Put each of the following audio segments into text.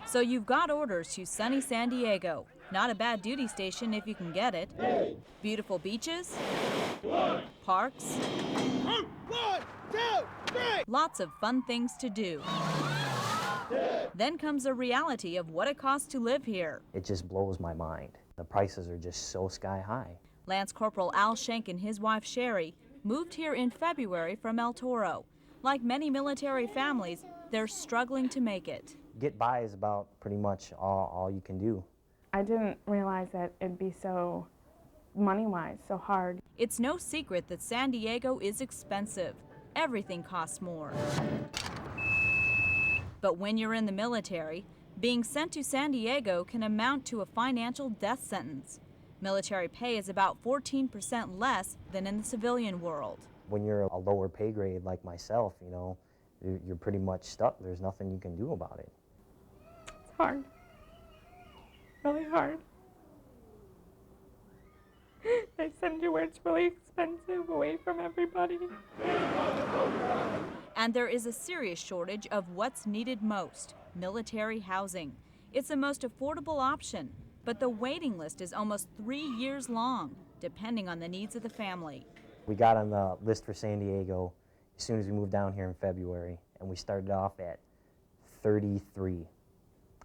So you've got orders to sunny San Diego. Not a bad duty station if you can get it. Beautiful beaches, parks, lots of fun things to do. Then comes the reality of what it costs to live here. It just blows my mind. The prices are just so sky high. Lance Corporal Al Schenk and his wife Sherry moved here in February from El Toro. Like many military families, they're struggling to make it. Get by is about pretty much all you can do. I didn't realize that it'd be so money-wise, so hard. It's no secret that San Diego is expensive. Everything costs more. But when you're in the military, being sent to San Diego can amount to a financial death sentence. Military pay is about 14% less than in the civilian world. When you're a lower pay grade like myself, you know, you're pretty much stuck. There's nothing you can do about it. It's hard. Really hard. They send you where it's really expensive, away from everybody. And there is a serious shortage of what's needed most, military housing. It's the most affordable option, but the waiting list is almost 3 years long, depending on the needs of the family. We got on the list for San Diego as soon as we moved down here in February, and we started off at 33.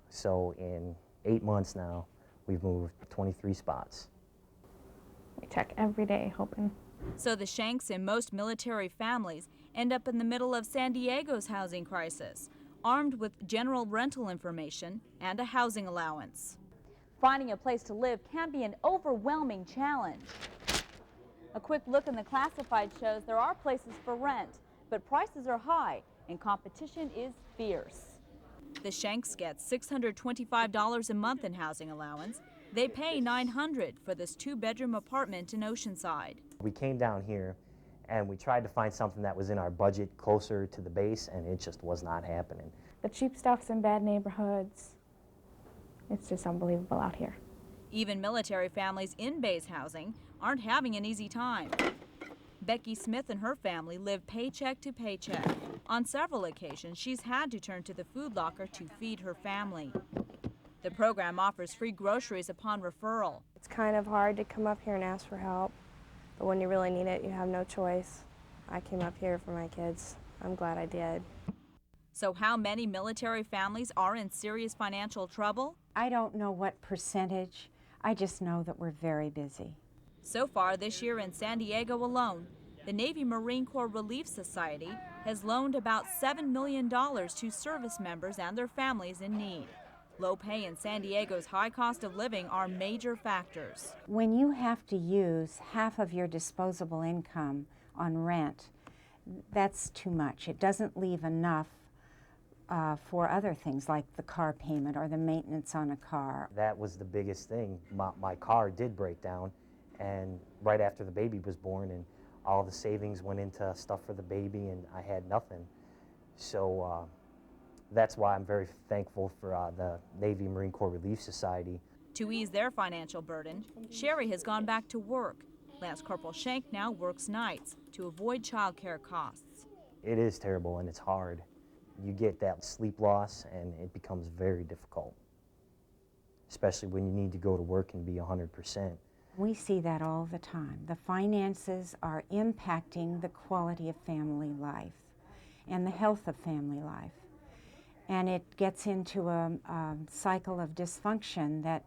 So in 8 months now, we've moved 23 spots. We check every day, hoping. So the Shanks and most military families end up in the middle of San Diego's housing crisis, armed with general rental information and a housing allowance. Finding a place to live can be an overwhelming challenge. A quick look in the classified shows there are places for rent, but prices are high and competition is fierce. The Shanks get $625 a month in housing allowance. They pay $900 for this 2-bedroom apartment in Oceanside. We came down here and we tried to find something that was in our budget closer to the base, and it just was not happening. The cheap stuff's in bad neighborhoods. It's just unbelievable out here. Even military families in base housing aren't having an easy time. Becky Smith and her family live paycheck to paycheck. On several occasions, she's had to turn to the food locker to feed her family. The program offers free groceries upon referral. It's kind of hard to come up here and ask for help, but when you really need it, you have no choice. I came up here for my kids. I'm glad I did. So how many military families are in serious financial trouble? I don't know what percentage. I just know that we're very busy. So far this year in San Diego alone, the Navy Marine Corps Relief Society has loaned about $7 million to service members and their families in need. Low pay and San Diego's high cost of living are major factors. When you have to use half of your disposable income on rent, that's too much. It doesn't leave enough for other things like the car payment or the maintenance on a car. That was the biggest thing. My car did break down, and right after the baby was born, and all the savings went into stuff for the baby, and I had nothing. So that's why I'm very thankful for the Navy Marine Corps Relief Society. To ease their financial burden, Sherry has gone back to work. Lance Corporal Schenk now works nights to avoid child care costs. It is terrible and it's hard. You get that sleep loss and it becomes very difficult, especially when you need to go to work and be 100%. We see that all the time. The finances are impacting the quality of family life and the health of family life. And it gets into a cycle of dysfunction that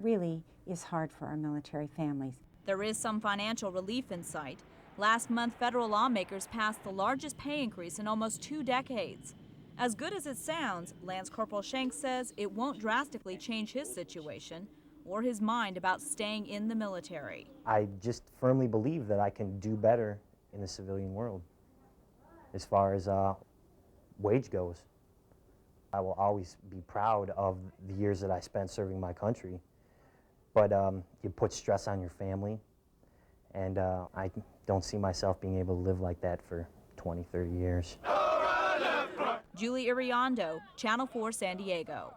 really is hard for our military families. There is some financial relief in sight. Last month, federal lawmakers passed the largest pay increase in almost 2 decades. As good as it sounds, Lance Corporal Schenk says it won't drastically change his situation or his mind about staying in the military. I just firmly believe that I can do better in the civilian world as far as wage goes. I will always be proud of the years that I spent serving my country, but you put stress on your family, and I don't see myself being able to live like that for 20, 30 years. Julie Iriondo, Channel 4 San Diego.